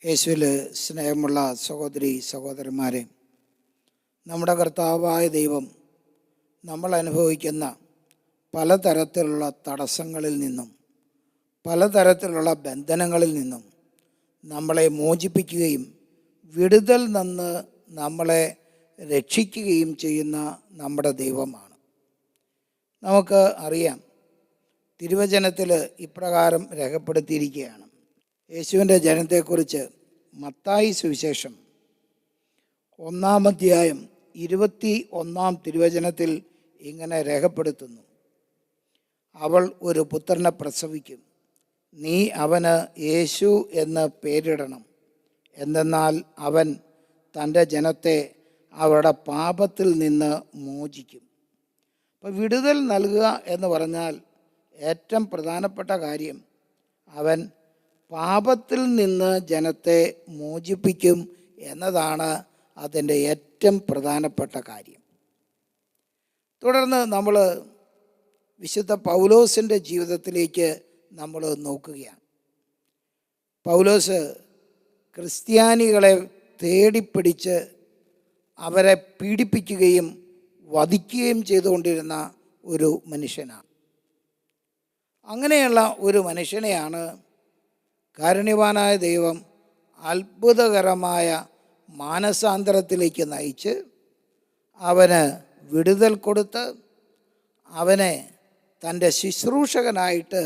യേശുവിൽ സ്നേഹമുള്ള സഹോദരി സഹോദരന്മാരെ, നമ്മുടെ കർത്താവായ ദൈവം നമ്മൾ അനുഭവിക്കുന്ന പലതരത്തിലുള്ള തടസ്സങ്ങളിൽ നിന്നും പലതരത്തിലുള്ള ബന്ധനങ്ങളിൽ നിന്നും നമ്മളെ മോചിപ്പിക്കുകയും വിടുതൽ നിന്ന് നമ്മളെ രക്ഷിക്കുകയും ചെയ്യുന്ന നമ്മുടെ ദൈവമാണ്. നമുക്ക് അറിയാം, തിരുവചനത്തിൽ ഇപ്രകാരം രേഖപ്പെടുത്തിയിരിക്കുകയാണ്. യേശുവിൻ്റെ ജനനത്തെക്കുറിച്ച് മത്തായി സുവിശേഷം 1-ാം അധ്യായം 21-ാം തിരുവചനത്തിൽ ഇങ്ങനെ രേഖപ്പെടുത്തുന്നു: അവൾ ഒരു പുത്രനെ പ്രസവിക്കും, നീ അവന് യേശു എന്ന് പേരിടണം. എന്തെന്നാൽ അവൻ തൻ്റെ ജനത്തെ അവരുടെ പാപത്തിൽ നിന്ന് മോചിക്കും. അപ്പോൾ വിടുതൽ നൽകുക എന്ന് പറഞ്ഞാൽ ഏറ്റവും പ്രധാനപ്പെട്ട കാര്യം, അവൻ പാപത്തിൽ നിന്ന് ജനത്തെ മോചിപ്പിക്കും എന്നതാണ് അതിൻ്റെ ഏറ്റവും പ്രധാനപ്പെട്ട കാര്യം. തുടർന്ന് നമ്മൾ വിശുദ്ധ പൗലോസിൻ്റെ ജീവിതത്തിലേക്ക് നമ്മൾ നോക്കുകയാണ്. പൗലോസ് ക്രിസ്ത്യാനികളെ തേടിപ്പിടിച്ച് അവരെ പീഡിപ്പിക്കുകയും വധിക്കുകയും ചെയ്തുകൊണ്ടിരുന്ന ഒരു മനുഷ്യനാണ്. അങ്ങനെയുള്ള ഒരു മനുഷ്യനെയാണ് കാരുണ്യവാനായ ദൈവം അത്ഭുതകരമായ മാനസാന്തരത്തിലേക്ക് നയിച്ച് അവന് വിടുതൽ കൊടുത്ത് അവനെ തൻ്റെ ശുശ്രൂഷകനായിട്ട്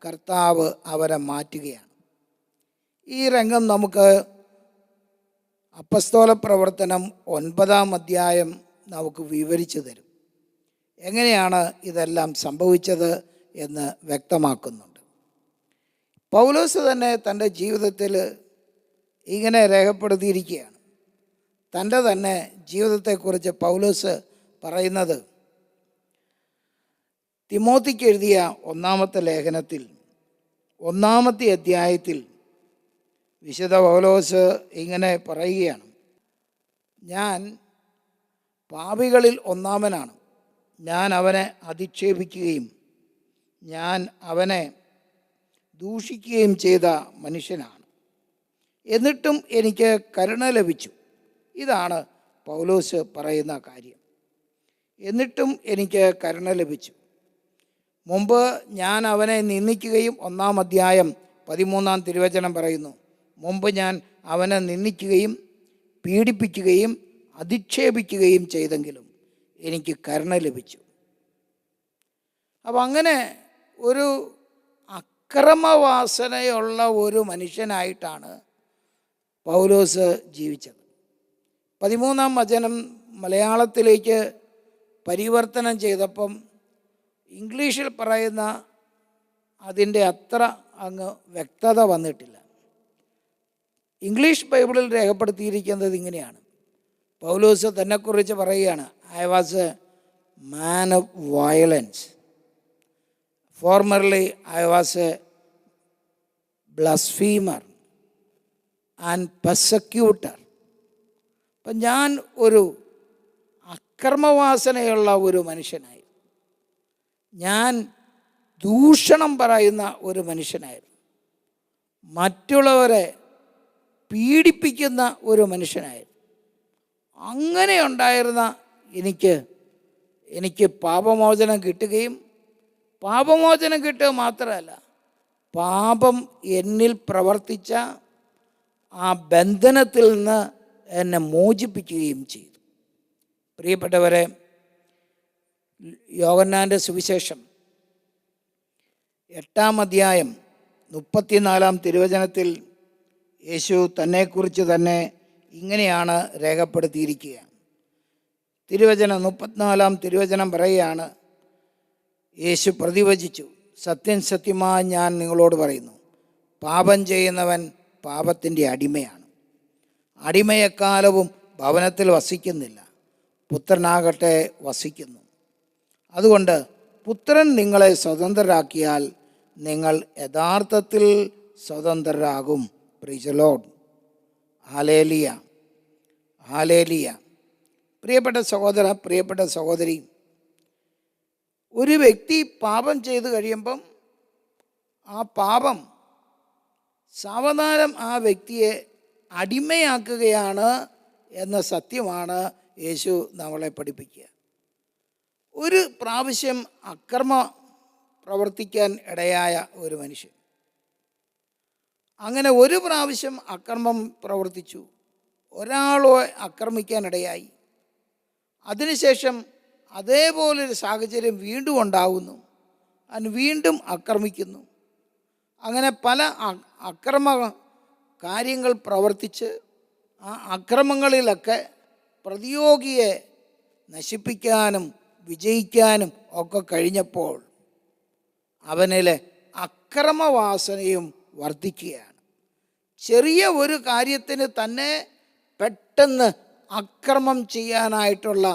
കർത്താവ് അവരെ മാറ്റുകയാണ്. ഈ രംഗം നമുക്ക് അപ്പസ്തോല പ്രവർത്തനം 9-ാം അധ്യായം നമുക്ക് വിവരിച്ചു തരും. എങ്ങനെയാണ് ഇതെല്ലാം സംഭവിച്ചത് എന്ന് വ്യക്തമാക്കുന്നുണ്ട്. പൗലോസ് തന്നെ തൻ്റെ ജീവിതത്തിൽ ഇങ്ങനെ രേഖപ്പെടുത്തിയിരിക്കുകയാണ്. തൻ്റെ തന്നെ ജീവിതത്തെക്കുറിച്ച് പൗലോസ് പറയുന്നത്, തിമോത്തിക്ക് എഴുതിയ 1-ാമത്തെ ലേഖനത്തിൽ 1-ാമത്തെ അധ്യായത്തിൽ വിശുദ്ധ പൗലോസ് ഇങ്ങനെ പറയുകയാണ്: ഞാൻ പാപികളിൽ ഒന്നാമനാണ്, ഞാൻ അവനെ അധിക്ഷേപിക്കുകയും ഞാൻ അവനെ ദൂഷിക്കുകയും ചെയ്ത മനുഷ്യനാണ്, എന്നിട്ടും എനിക്ക് കരുണ ലഭിച്ചു. ഇതാണ് പൗലോസ് പറയുന്ന കാര്യം. എന്നിട്ടും എനിക്ക് കരുണ ലഭിച്ചു. മുമ്പ് ഞാൻ അവനെ നിന്ദിക്കുകയും 1-ാം അധ്യായം 13-ാം തിരുവചനം പറയുന്നു, മുമ്പ് ഞാൻ അവനെ നിന്ദിക്കുകയും പീഡിപ്പിക്കുകയും അധിക്ഷേപിക്കുകയും ചെയ്തെങ്കിലും എനിക്ക് കരുണ ലഭിച്ചു. അപ്പം അങ്ങനെ ഒരു അക്രമവാസനയുള്ള ഒരു മനുഷ്യനായിട്ടാണ് പൗലോസ് ജീവിച്ചത്. 13-ാം വചനം മലയാളത്തിലേക്ക് പരിവർത്തനം ചെയ്തപ്പം ഇംഗ്ലീഷിൽ പറയുന്ന അതിൻ്റെ അത്ര അങ്ങ് വ്യക്തത വന്നിട്ടില്ല. ഇംഗ്ലീഷ് ബൈബിളിൽ രേഖപ്പെടുത്തിയിരിക്കുന്നത് ഇങ്ങനെയാണ്. പൗലോസ് തന്നെക്കുറിച്ച് പറയുകയാണ്: I was a man of violence. Formerly I was a blasphemer and persecutor. അപ്പം ഞാൻ ഒരു അക്രമവാസനയുള്ള ഒരു മനുഷ്യനായിരുന്നു. ഞാൻ ദൂഷണം പറയുന്ന ഒരു മനുഷ്യനായിരുന്നു. മറ്റുള്ളവരെ പീഡിപ്പിക്കുന്ന ഒരു മനുഷ്യനായിരുന്നു. അങ്ങനെ ഉണ്ടായിരുന്ന എനിക്ക് പാപമോചനം കിട്ടുകയും, പാപമോചനം കിട്ടുക മാത്രമല്ല, പാപം എന്നിൽ പ്രവർത്തിച്ച ആ ബന്ധനത്തിൽ നിന്ന് എന്നെ മോചിപ്പിക്കുകയും ചെയ്തു. പ്രിയപ്പെട്ടവരെ, യോഹന്നാൻ്റെ സുവിശേഷം 8-ാം അധ്യായം 34-ാം തിരുവചനത്തിൽ യേശു തന്നെക്കുറിച്ച് തന്നെ ഇങ്ങനെയാണ് രേഖപ്പെടുത്തിയിരിക്കുക. തിരുവചനം 34-ാം തിരുവചനം പറയുകയാണ്: യേശു പ്രതിവചിച്ചു, സത്യം സത്യമായി ഞാൻ നിങ്ങളോട് പറയുന്നു, പാപം ചെയ്യുന്നവൻ പാപത്തിൻ്റെ അടിമയാണ്. അടിമയെക്കാലവും ഭവനത്തിൽ വസിക്കുന്നില്ല, പുത്രനാകട്ടെ വസിക്കുന്നു. അതുകൊണ്ട് പുത്രൻ നിങ്ങളെ സ്വതന്ത്രരാക്കിയാൽ നിങ്ങൾ യഥാർത്ഥത്തിൽ സ്വതന്ത്രരാകും. Praise the Lord. Hallelujah, hallelujah. പ്രിയപ്പെട്ട സഹോദര, പ്രിയപ്പെട്ട സഹോദരി, ഒരു വ്യക്തി പാപം ചെയ്തു കഴിയുമ്പം ആ പാപം സാവധാനം ആ വ്യക്തിയെ അടിമയാക്കുകയാണ് എന്ന സത്യമാണ് യേശു നമ്മളെ പഠിപ്പിക്കുക. ഒരു പ്രാവശ്യം അക്രമം പ്രവർത്തിക്കാൻ ഇടയായ ഒരു മനുഷ്യൻ, അങ്ങനെ ഒരു പ്രാവശ്യം അക്രമം പ്രവർത്തിച്ചു, ഒരാളെ ആക്രമിക്കാനിടയായി. അതിനുശേഷം അതേപോലൊരു സാഹചര്യം വീണ്ടും ഉണ്ടാകുന്നു, അവൻ വീണ്ടും ആക്രമിക്കുന്നു. അങ്ങനെ പല അക്രമ കാര്യങ്ങൾ പ്രവർത്തിച്ച് ആ അക്രമങ്ങളിലൊക്കെ പ്രതിയോഗിയെ നശിപ്പിക്കാനും വിജയിക്കാനും ഒക്കെ കഴിഞ്ഞപ്പോൾ അവനിലെ അക്രമവാസനയും വർദ്ധിക്കുകയാണ്. ചെറിയ ഒരു കാര്യത്തിന് തന്നെ പെട്ടെന്ന് അക്രമം ചെയ്യാനായിട്ടുള്ള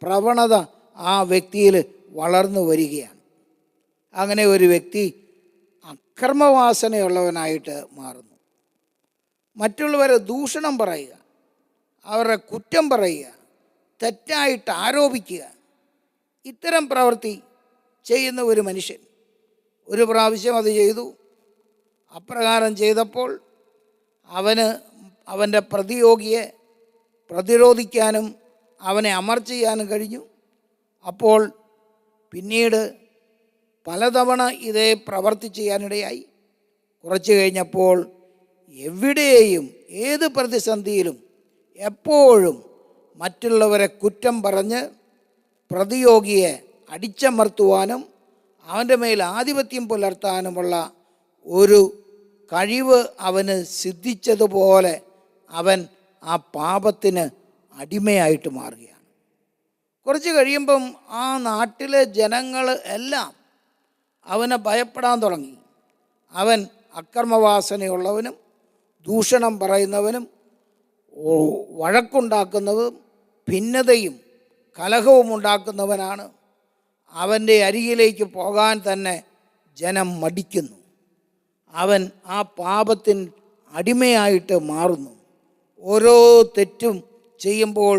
പ്രവണത ആ വ്യക്തിയിൽ വളർന്നു വരികയാണ്. അങ്ങനെ ഒരു വ്യക്തി അക്രമവാസനയുള്ളവനായിട്ട് മാറുന്നു. മറ്റുള്ളവരെ ദൂഷണം പറയുക, അവരുടെ കുറ്റം പറയുക, തെറ്റായിട്ട് ആരോപിക്കുക, ഇത്തരം പ്രവൃത്തി ചെയ്യുന്ന ഒരു മനുഷ്യൻ ഒരു പ്രാവശ്യം അത് ചെയ്തു. അപ്രകാരം ചെയ്തപ്പോൾ അവൻ്റെ പ്രതിയോഗിയെ പ്രതിരോധിക്കാനും അവനെ അമർച്ച ചെയ്യാനും കഴിഞ്ഞു. അപ്പോൾ പിന്നീട് പലതവണ ഇതേ പ്രവൃത്തി ചെയ്യാനിടയായി. കുറച്ച് കഴിഞ്ഞപ്പോൾ എവിടെയും ഏത് പ്രതിസന്ധിയിലും എപ്പോഴും മറ്റുള്ളവരെ കുറ്റം പറഞ്ഞ് പ്രതിയോഗിയെ അടിച്ചമർത്തുവാനും അവൻ്റെ മേൽ ആധിപത്യം പുലർത്താനുമുള്ള ഒരു കഴിവ് അവന് സിദ്ധിച്ചതുപോലെ അവൻ ആ പാപത്തിന് അടിമയായിട്ട് മാറുകയാണ്. കുറച്ച് കഴിയുമ്പം ആ നാട്ടിലെ ജനങ്ങൾ എല്ലാം അവനെ ഭയപ്പെടാൻ തുടങ്ങി. അവൻ അക്രമവാസനയുള്ളവനും ദൂഷണം പറയുന്നവനും വഴക്കുണ്ടാക്കുന്നതും ഭിന്നതയും കലഹവും ഉണ്ടാക്കുന്നവനാണ്. അവൻ്റെ അരികിലേക്ക് പോകാൻ തന്നെ ജനം മടിക്കുന്നു. അവൻ ആ പാപത്തിന് അടിമയായിട്ട് മാറുന്നു. ഓരോ തെറ്റും ചെയ്യുമ്പോൾ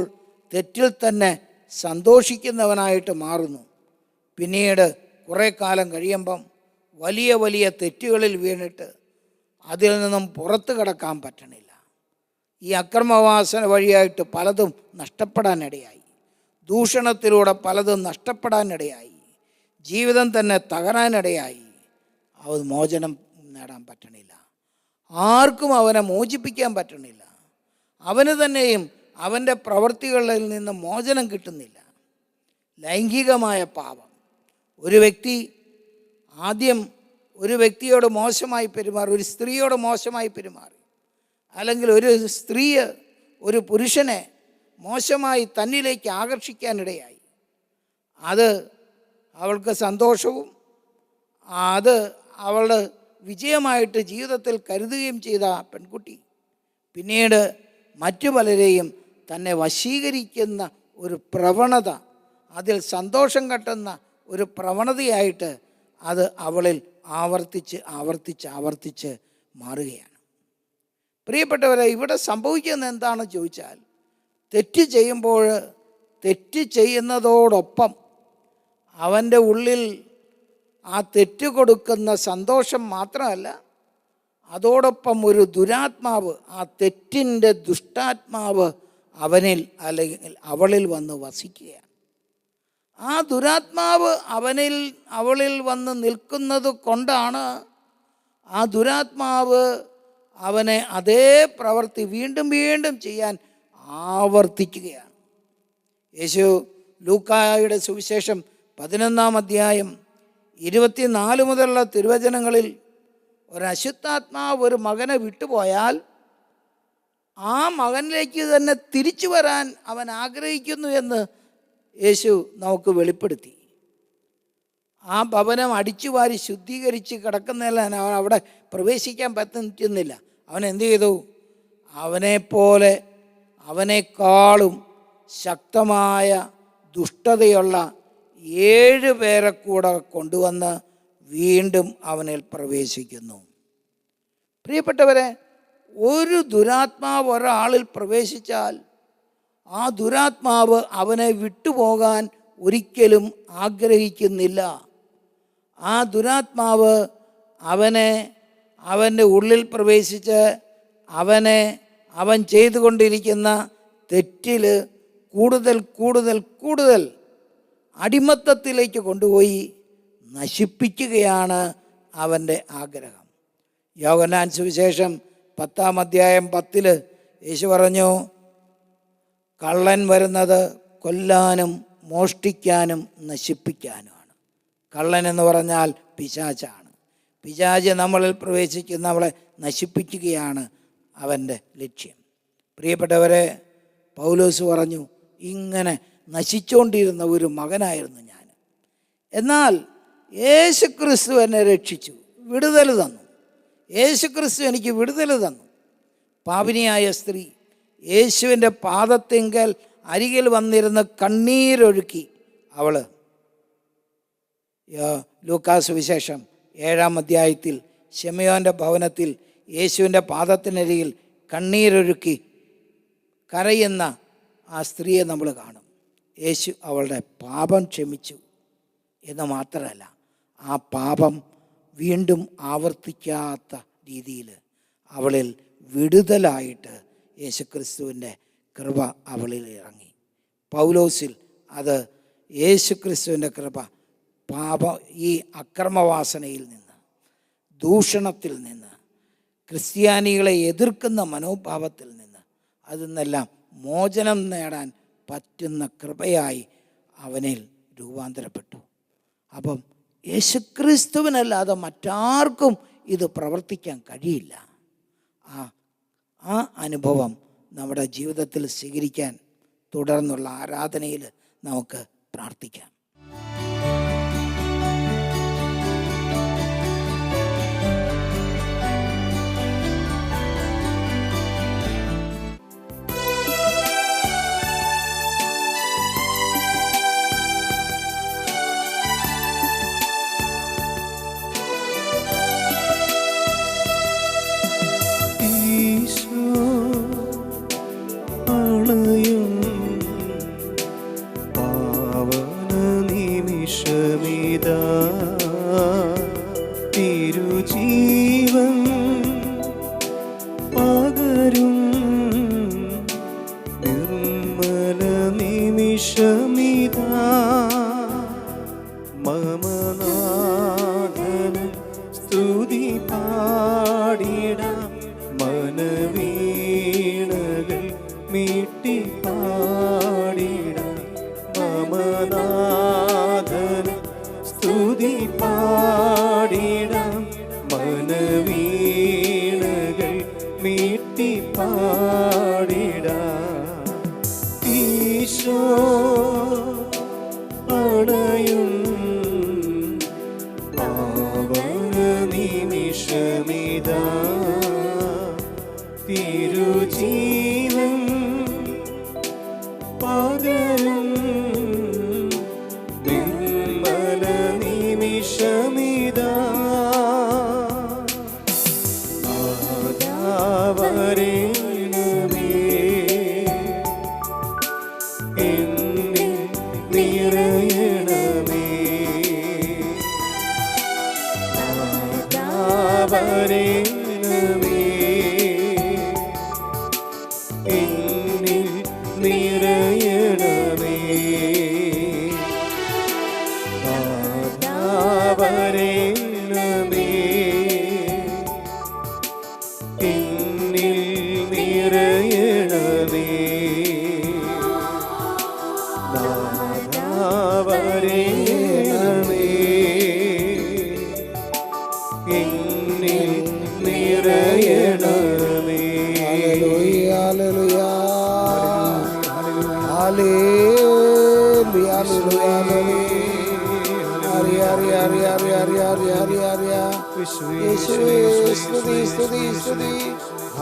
തെറ്റിൽ തന്നെ സന്തോഷിക്കുന്നവനായിട്ട് മാറുന്നു. പിന്നീട് കുറേ കാലം കഴിയുമ്പം വലിയ വലിയ തെറ്റുകളിൽ വീണിട്ട് അതിൽ നിന്നും പുറത്തു കടക്കാൻ പറ്റണില്ല. ഈ അക്രമവാസന വഴിയായിട്ട് പലതും നഷ്ടപ്പെടാനിടയായി. ദൂഷണത്തിലൂടെ പലതും നഷ്ടപ്പെടാനിടയായി. ജീവിതം തന്നെ തകരാനിടയായി. അവൻ മോചനം നേടാൻ പറ്റണില്ല. ആർക്കും അവനെ മോചിപ്പിക്കാൻ പറ്റണില്ല. അവന് തന്നെയും അവൻ്റെ പ്രവൃത്തികളിൽ നിന്ന് മോചനം കിട്ടുന്നില്ല. ലൈംഗികമായ പാപം. ഒരു വ്യക്തി ആദ്യം ഒരു വ്യക്തിയോട് മോശമായി പെരുമാറി, ഒരു സ്ത്രീയോട് മോശമായി പെരുമാറി, അല്ലെങ്കിൽ ഒരു സ്ത്രീ ഒരു പുരുഷനെ മോശമായി തന്നിലേക്ക് ആകർഷിക്കാനിടയായി. അത് അവൾക്ക് സന്തോഷവും അത് അവൾ വിജയമായിട്ട് ജീവിതത്തിൽ കരുതുകയും ചെയ്ത പെൺകുട്ടി പിന്നീട് മറ്റു പലരെയും തന്നെ വശീകരിക്കുന്ന ഒരു പ്രവണത, അതിൽ സന്തോഷം കണ്ടെന്ന ഒരു പ്രവണതയായിട്ട് അത് അവളിൽ ആവർത്തിച്ച് മാറുകയാണ്. പ്രിയപ്പെട്ടവരെ, ഇവിടെ സംഭവിക്കുന്നത് എന്താണെന്ന് ചോദിച്ചാൽ, തെറ്റ് ചെയ്യുമ്പോൾ തെറ്റ് ചെയ്യുന്നതോടൊപ്പം അവൻ്റെ ഉള്ളിൽ ആ തെറ്റ് കൊടുക്കുന്ന സന്തോഷം മാത്രമല്ല, അതോടൊപ്പം ഒരു ദുരാത്മാവ്, ആ തെറ്റിൻ്റെ ദുഷ്ടാത്മാവ് അവനിൽ അല്ലെങ്കിൽ അവളിൽ വന്ന് വസിക്കുകയാണ്. ആ ദുരാത്മാവ് അവളിൽ വന്ന് നിൽക്കുന്നത് കൊണ്ടാണ് ആ ദുരാത്മാവ് അവനെ അതേ പ്രവൃത്തി വീണ്ടും വീണ്ടും ചെയ്യാൻ ആവർത്തിക്കുകയാണ്. യേശു ലൂക്കായുടെ സുവിശേഷം 11-ാം അധ്യായം 24 മുതലുള്ള തിരുവചനങ്ങളിൽ ഒരു അശുദ്ധാത്മാവ് ഒരു മകനെ വിട്ടുപോയാൽ ആ മകനിലേക്ക് തന്നെ തിരിച്ചു വരാൻ അവൻ ആഗ്രഹിക്കുന്നു എന്ന് യേശു നമുക്ക് വെളിപ്പെടുത്തി. ആ ഭവനം അടിച്ചുവാരി ശുദ്ധീകരിച്ച് കിടക്കുന്നതിൽ അവൻ അവിടെ പ്രവേശിക്കാൻ പറ്റുന്നില്ല. അവൻ എന്ത് ചെയ്തു? അവനെപ്പോലെ അവനേക്കാളും ശക്തമായ ദുഷ്ടതയുള്ള 7 പേരെ കൂടെ കൊണ്ടുവന്ന് വീണ്ടും അവനിൽ പ്രവേശിക്കുന്നു. പ്രിയപ്പെട്ടവരെ, ഒരു ദുരാത്മാവ് ഒരാളിൽ പ്രവേശിച്ചാൽ ആ ദുരാത്മാവ് അവനെ വിട്ടുപോകാൻ ഒരിക്കലും ആഗ്രഹിക്കുന്നില്ല. ആ ദുരാത്മാവ് അവൻ്റെ ഉള്ളിൽ പ്രവേശിച്ച് അവനെ അവൻ ചെയ്തുകൊണ്ടിരിക്കുന്ന തെറ്റിൽ കൂടുതൽ കൂടുതൽ കൂടുതൽ അടിമത്തത്തിലേക്ക് കൊണ്ടുപോയി നശിപ്പിക്കുകയാണ് അവൻ്റെ ആഗ്രഹം. യോഹന്നാൻ സുവിശേഷം 10-ാം അധ്യായം 10 യേശു പറഞ്ഞു, കള്ളൻ വരുന്നത് കൊല്ലാനും മോഷ്ടിക്കാനും നശിപ്പിക്കാനുമാണ്. കള്ളൻ എന്ന് പറഞ്ഞാൽ പിശാചാണ്. പിശാച് നമ്മളിൽ പ്രവേശിക്കുന്ന നമ്മളെ നശിപ്പിക്കുകയാണ് അവൻ്റെ ലക്ഷ്യം. പ്രിയപ്പെട്ടവരെ, പൗലോസ് പറഞ്ഞു, ഇങ്ങനെ നശിച്ചുകൊണ്ടിരുന്ന ഒരു മകനായിരുന്നു ഞാൻ. എന്നാൽ യേശുക്രിസ്തു എന്നെ രക്ഷിച്ചു, വിടുതൽ തന്നു. യേശുക്രിസ്തു എനിക്ക് വിടുതൽ തന്നു. പാപിനിയായ സ്ത്രീ യേശുവിൻ്റെ പാദത്തിങ്കൽ അരികിൽ വന്നിരുന്ന് കണ്ണീരൊഴുക്കി. അവൾ ലൂക്കാസ് വിശേഷം 7-ാം അധ്യായത്തിൽ ശിമയോൻ്റെ ഭവനത്തിൽ യേശുവിൻ്റെ പാദത്തിനരികിൽ കണ്ണീരൊഴുക്കി കരയുന്ന ആ സ്ത്രീയെ നമ്മൾ കാണും. യേശു അവളുടെ പാപം ക്ഷമിച്ചു എന്ന് മാത്രമല്ല, ആ പാപം വീണ്ടും ആവർത്തിക്കാത്ത രീതിയിൽ അവളിൽ വിടുതലായിട്ട് യേശുക്രിസ്തുവിൻ്റെ കൃപ അവളിൽ ഇറങ്ങി. പൗലോസിൽ അത് യേശുക്രിസ്തുവിൻ്റെ കൃപ ഈ അക്രമവാസനയിൽ നിന്ന്, ദൂഷണത്തിൽ നിന്ന്, ക്രിസ്ത്യാനികളെ എതിർക്കുന്ന മനോഭാവത്തിൽ നിന്ന്, അതിൽ നിന്നെല്ലാം മോചനം നേടാൻ പറ്റുന്ന കൃപയായി അവനിൽ രൂപാന്തരപ്പെട്ടു. അപ്പം യേശുക്രിസ്തുവിനല്ലാതെ മറ്റാർക്കും ഇത് പ്രവർത്തിക്കാൻ കഴിയില്ല. ആ അനുഭവം നമ്മുടെ ജീവിതത്തിൽ സ്വീകരിക്കാൻ തുടർന്നുള്ള ആരാധനയിൽ നമുക്ക് പ്രാർത്ഥിക്കാം.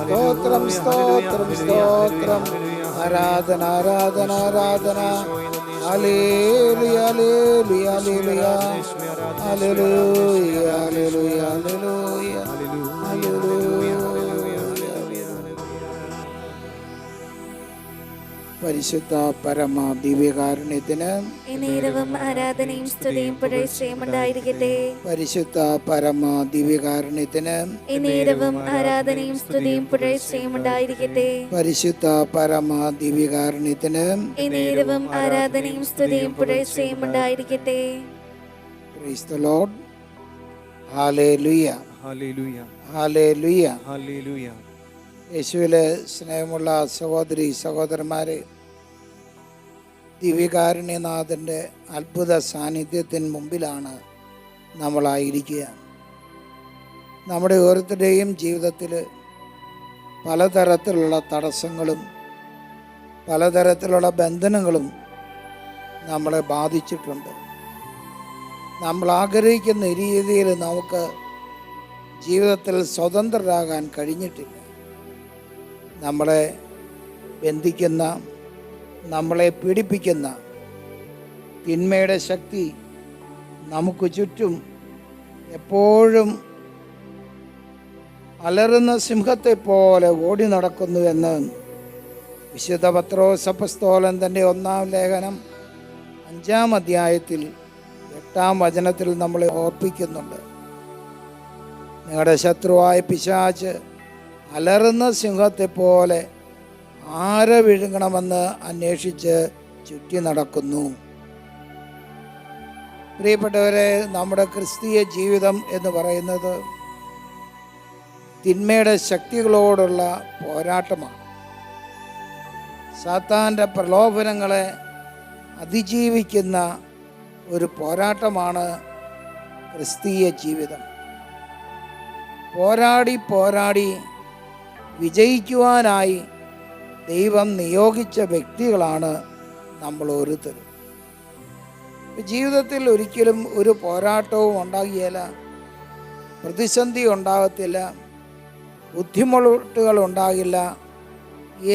സ്തോത്രം സ്തോത്രം സ്തോത്രം, ആരാധന ആരാധന ആരാധന. Hallelujah hallelujah hallelujah hallelujah hallelujah hallelujah. പരിശുദ്ധ പരമ ദിവ്യകാരുണ്യത്തിന് നേരവും ആരാധനയും സ്തുതിയും പുകഴ്ചയും ഉണ്ടായിരിക്കട്ടെ. പരിശുദ്ധ പരമ ദിവ്യകാരുണ്യത്തിന് നേരവും ആരാധനയും സ്തുതിയും പുകഴ്ചയും ഉണ്ടായിരിക്കട്ടെ. പരിശുദ്ധ പരമ ദിവ്യകാരുണ്യത്തിന് നേരവും ആരാധനയും സ്തുതിയും പുകഴ്ചയും ഉണ്ടായിരിക്കട്ടെ. Praise the Lord. Hallelujah, hallelujah, hallelujah. Hallelujah. യേശുവിലെ സ്നേഹമുള്ള സഹോദരി സഹോദരന്മാരെ, ദിവ്യകാരുണ്യനാഥൻ്റെ അത്ഭുത സാന്നിധ്യത്തിന് മുമ്പിലാണ് നമ്മളായിരിക്കുക. നമ്മുടെ ഓരോരുത്തരുടെയും ജീവിതത്തിൽ പലതരത്തിലുള്ള തടസ്സങ്ങളും പലതരത്തിലുള്ള ബന്ധനങ്ങളും നമ്മളെ ബാധിച്ചിട്ടുണ്ട്. നമ്മൾ ആഗ്രഹിക്കുന്ന രീതിയിൽ നമുക്ക് ജീവിതത്തിൽ സ്വതന്ത്രരാകാൻ കഴിഞ്ഞിട്ടില്ല. നമ്മളെ ബന്ധിക്കുന്ന, നമ്മളെ പീഡിപ്പിക്കുന്ന തിന്മയുടെ ശക്തി നമുക്ക് ചുറ്റും എപ്പോഴും അലറുന്ന സിംഹത്തെ പോലെ ഓടി നടക്കുന്നുവെന്ന് വിശുദ്ധ പത്രോസ് അപ്പോസ്തലൻ തൻ്റെ 1-ാം ലേഖനം 5-ാം അധ്യായത്തിൽ 8-ാം വചനത്തിൽ നമ്മളെ ഓർപ്പിക്കുന്നുണ്ട്. നിങ്ങളുടെ ശത്രുവായ പിശാച് അലറുന്ന സിംഹത്തെ പോലെ ആരെ വിഴുങ്ങണമെന്ന് അന്വേഷിച്ച് ചുറ്റി നടക്കുന്നു. പ്രിയപ്പെട്ടവരെ, നമ്മുടെ ക്രിസ്തീയ ജീവിതം എന്ന് പറയുന്നത് തിന്മയുടെ ശക്തികളോടുള്ള പോരാട്ടമാണ്. സാത്താൻ്റെ പ്രലോഭനങ്ങളെ അതിജീവിക്കുന്ന ഒരു പോരാട്ടമാണ് ക്രിസ്തീയ ജീവിതം. പോരാടി വിജയിക്കുവാനായി ദൈവം നിയോഗിച്ച വ്യക്തികളാണ് നമ്മൾ ഓരോരുത്തരും. ജീവിതത്തിൽ ഒരിക്കലും ഒരു പോരാട്ടവും ഉണ്ടാകില്ല, പ്രതിസന്ധി ഉണ്ടാകത്തില്ല, ബുദ്ധിമുട്ടുകൾ ഉണ്ടാകില്ല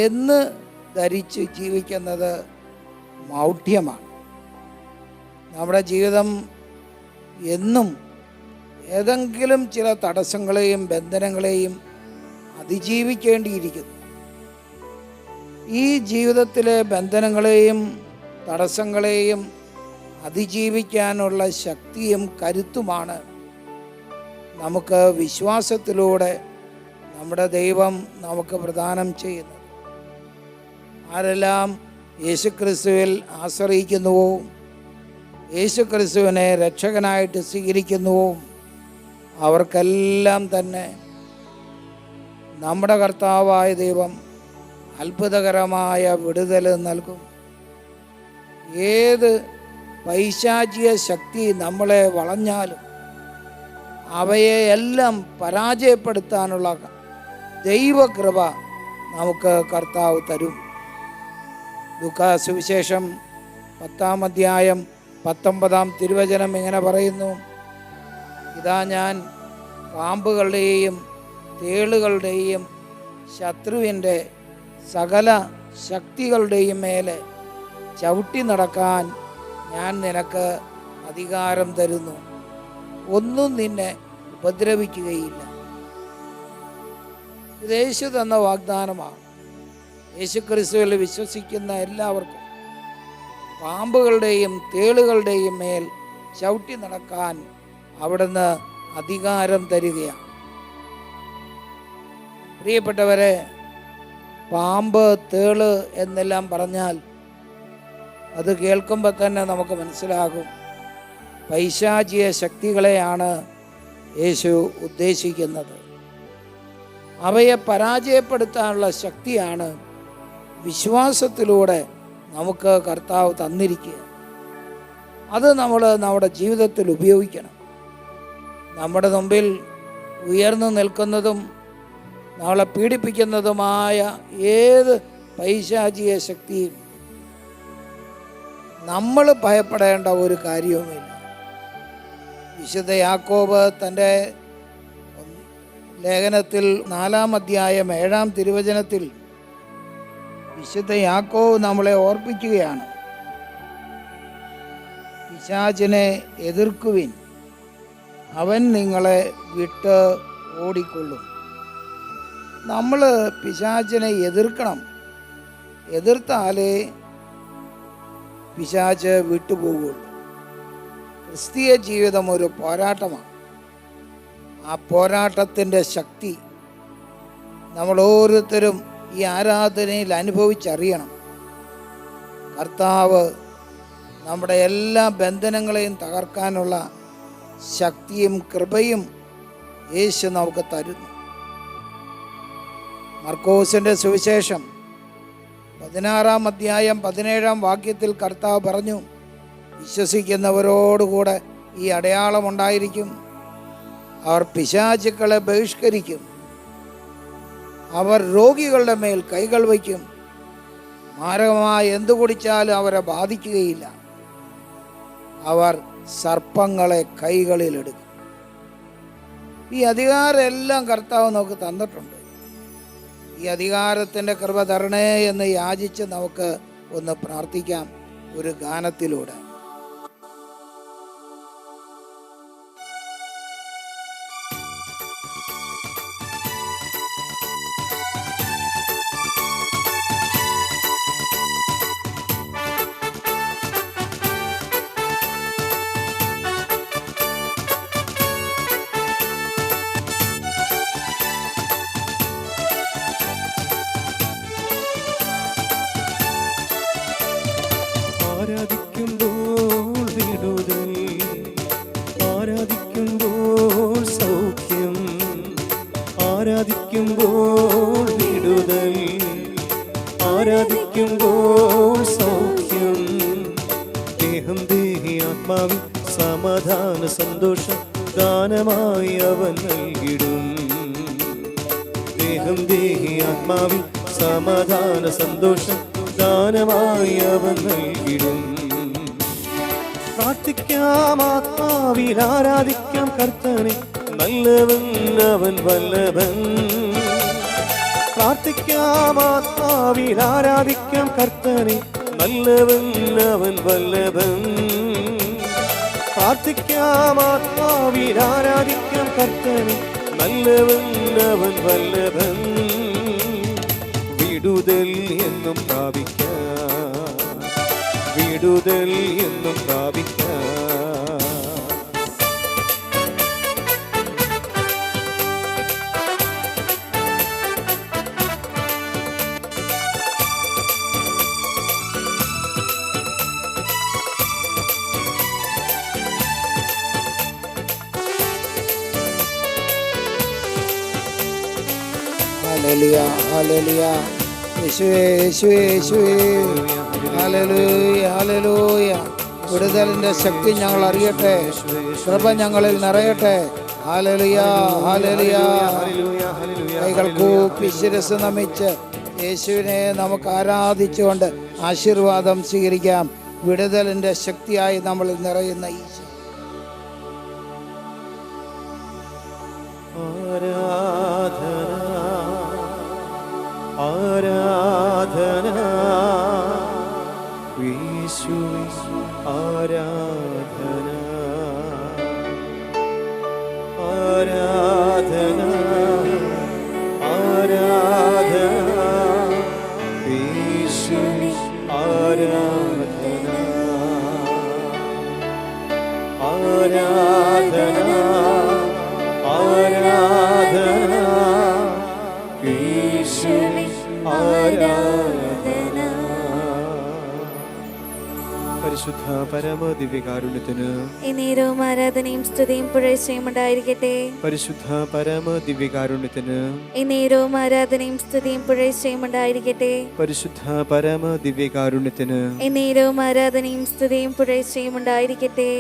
എന്ന് ധരിച്ച് ജീവിക്കുന്നത് മൗഢ്യമാണ്. നമ്മുടെ ജീവിതം എന്നും ഏതെങ്കിലും ചില തടസ്സങ്ങളെയും ബന്ധനങ്ങളെയും അതിജീവിക്കേണ്ടിയിരിക്കുന്നു. ഈ ജീവിതത്തിലെ ബന്ധനങ്ങളെയും തടസ്സങ്ങളെയും അതിജീവിക്കാനുള്ള ശക്തിയും കരുത്തുമാണ് നമുക്ക് വിശ്വാസത്തിലൂടെ നമ്മുടെ ദൈവം നമുക്ക് പ്രദാനം ചെയ്യുന്നത്. ആരെല്ലാം യേശുക്രിസ്തുവിൽ ആശ്രയിക്കുന്നുവോ, യേശുക്രിസ്തുവിനെ രക്ഷകനായിട്ട് സ്വീകരിക്കുന്നുവോ, അവർക്കെല്ലാം തന്നെ നമ്മുടെ കർത്താവായ ദൈവം അത്ഭുതകരമായ വിടുതൽ നൽകും. ഏത് പൈശാചിക ശക്തി നമ്മളെ വളഞ്ഞാലും അവയെ എല്ലാം പരാജയപ്പെടുത്താനുള്ള ദൈവകൃപ നമുക്ക് കർത്താവ് തരും. ലൂക്കാ സുവിശേഷം 10-ാം അധ്യായം 19-ാം തിരുവചനം ഇങ്ങനെ പറയുന്നു: ഇതാ ഞാൻ പാമ്പുകളുടെയും തേളുകളുടെയും ശത്രുവിൻ്റെ സകല ശക്തികളുടെയും മേലെ ചവിട്ടി നടക്കാൻ ഞാൻ നിനക്ക് അധികാരം തരുന്നു, ഒന്നും നിന്നെ ഉപദ്രവിക്കുകയില്ല. ഇത് യേശു തന്ന വാഗ്ദാനമാണ്. യേശുക്രിസ്തുവിൽ വിശ്വസിക്കുന്ന എല്ലാവർക്കും പാമ്പുകളുടെയും തേളുകളുടെയും മേൽ ചവിട്ടി നടക്കാൻ അവിടുന്ന് അധികാരം തരികയാണ്. പ്രിയപ്പെട്ടവരെ, പാമ്പ്, തേള് എന്നെല്ലാം പറഞ്ഞാൽ അത് കേൾക്കുമ്പോൾ തന്നെ നമുക്ക് മനസ്സിലാകും പൈശാചിക ശക്തികളെയാണ് യേശു ഉദ്ദേശിക്കുന്നത്. അവയെ പരാജയപ്പെടുത്താനുള്ള ശക്തിയാണ് വിശ്വാസത്തിലൂടെ നമുക്ക് കർത്താവ് തന്നിരിക്കുക. അത് നമ്മൾ നമ്മുടെ ജീവിതത്തിൽ ഉപയോഗിക്കണം. നമ്മുടെ മുമ്പിൽ ഉയർന്നു നിൽക്കുന്നതും നമ്മളെ പീഡിപ്പിക്കുന്നതുമായ ഏത് പൈശാചിക ശക്തിയും നമ്മൾ ഭയപ്പെടേണ്ട ഒരു കാര്യവുമില്ല. വിശുദ്ധ യാക്കോബ് തൻ്റെ ലേഖനത്തിൽ 4-ാം അധ്യായം 7-ാം തിരുവചനത്തിൽ വിശുദ്ധ യാക്കോബ് നമ്മളെ ഓർപ്പിക്കുകയാണ്: പിശാചിനെ എതിർക്കുവിൻ, അവൻ നിങ്ങളെ വിട്ട് ഓടിക്കൊള്ളും. നമ്മൾ പിശാചിനെ എതിർക്കണം. എതിർത്താലേ പിശാച് വിട്ടുപോകുള്ളൂ. ക്രിസ്തീയ ജീവിതം ഒരു പോരാട്ടമാണ്. ആ പോരാട്ടത്തിൻ്റെ ശക്തി നമ്മൾ ഓരോരുത്തരും ഈ ആരാധനയിൽ അനുഭവിച്ചറിയണം. കർത്താവ് നമ്മുടെ എല്ലാ ബന്ധനങ്ങളെയും തകർക്കാനുള്ള ശക്തിയും കൃപയും യേശു നമുക്ക് തരുന്നു. മർക്കോസിൻ്റെ സുവിശേഷം 16-ാം അധ്യായം 17-ാം വാക്യത്തിൽ കർത്താവ് പറഞ്ഞു, വിശ്വസിക്കുന്നവരോടുകൂടെ ഈ അടയാളമുണ്ടായിരിക്കും. അവർ പിശാചുക്കളെ ബഹിഷ്കരിക്കും, അവർ രോഗികളുടെ മേൽ കൈകൾ വയ്ക്കും, മാരകമായ എന്തു കുടിച്ചാലും അവരെ ബാധിക്കുകയില്ല, അവർ സർപ്പങ്ങളെ കൈകളിലെടുക്കും. ഈ അധികാരം എല്ലാം കർത്താവ് നമുക്ക് തന്നിട്ടുണ്ട്. ഈ അധികാരത്തിൻ്റെ കൃപ തരണേ എന്ന് യാചിച്ച് നമുക്ക് ഒന്ന് പ്രാർത്ഥിക്കാം ഒരു ഗാനത്തിലൂടെ. ആരാധിക്കുമ്പോൾ വിടുതൽ, ആരാധിക്കുമ്പോൾ സൗഖ്യം, ആരാധിക്കുമ്പോൾ വിടുതൽ, ആരാധിക്കുമ്പോൾ സൗഖ്യം. ദേഹം ദേഹി ആത്മാവിൽ സമാധാന സന്തോഷം ദാനമായി അവൻ നൽകിടും. ദേഹം ദേഹി ആത്മാവിൽ സമാധാന സന്തോഷം ദാനമായി അവൻ നൽകിടും. പ്രാർത്ഥിക്കാം ആത്മാവിൽ ആരാധിക്കാം കർത്തനെ, നല്ലവൻ അവൻ വല്ലഭൻ. പ്രാർത്ഥിക്കാം ആത്മാവിൽ ആരാധിക്കാം കർത്തനെ, നല്ലവൻ അവൻ വല്ലഭൻ. പ്രാർത്ഥിക്കാം ആത്മാവിൽ ആരാധിക്കാം കർത്തനെ, നല്ലവൻ അവൻ വല്ലഭൻ. വിടുതൽ എന്നും പ്രാപിക്കാം, വിടുതൽ എന്നും പ്രാപിക്കാം. ഹല്ലേലൂയ, ഹല്ലേലൂയ, യേശുവേ, യേശുവേ, യേശുവേ, ഹല്ലേലൂയ, ഹല്ലേലൂയ. വിടുതലിൻ്റെ ശക്തി ഞങ്ങൾ അറിയട്ടെ, കൃപ ഞങ്ങളിൽ നിറയട്ടെ. Hallelujah, hallelujah. കൈകൾ കൂപ്പി ശിരസ് നമിച്ച് യേശുവിനെ നമുക്ക് ആരാധിച്ചുകൊണ്ട് ആശീർവാദം സ്വീകരിക്കാം. വിടുതലിൻ്റെ ശക്തിയായി നമ്മളിൽ നിറയുന്ന ഈശോ. ആരാധന യേശുവേ, ആരാധന, ആരാധന, ആരാധന യേശുവേ, ആരാധന, ആരാധന, ആരാധന യേശുവേ, ആരാധന. പരിശുദ്ധ പരമ ദിവ്യകാരുണ്യത്തിന് എന്നേരവും ആരാധനയും സ്തുതിയും പുകഴ്ചയും ഉണ്ടായിരിക്കട്ടെ. പരിശുദ്ധ പരമ ദിവ്യകാരുണ്യത്തിന് എന്നേരവും ആരാധനയും സ്തുതിയും പുകഴ്ചയും ഉണ്ടായിരിക്കട്ടെ. പരിശുദ്ധ പരമ ദിവ്യകാരുണ്യത്തിന് എന്നേരവും ആരാധനയും സ്തുതിയും പുകഴ്ചയും ഉണ്ടായിരിക്കട്ടെ.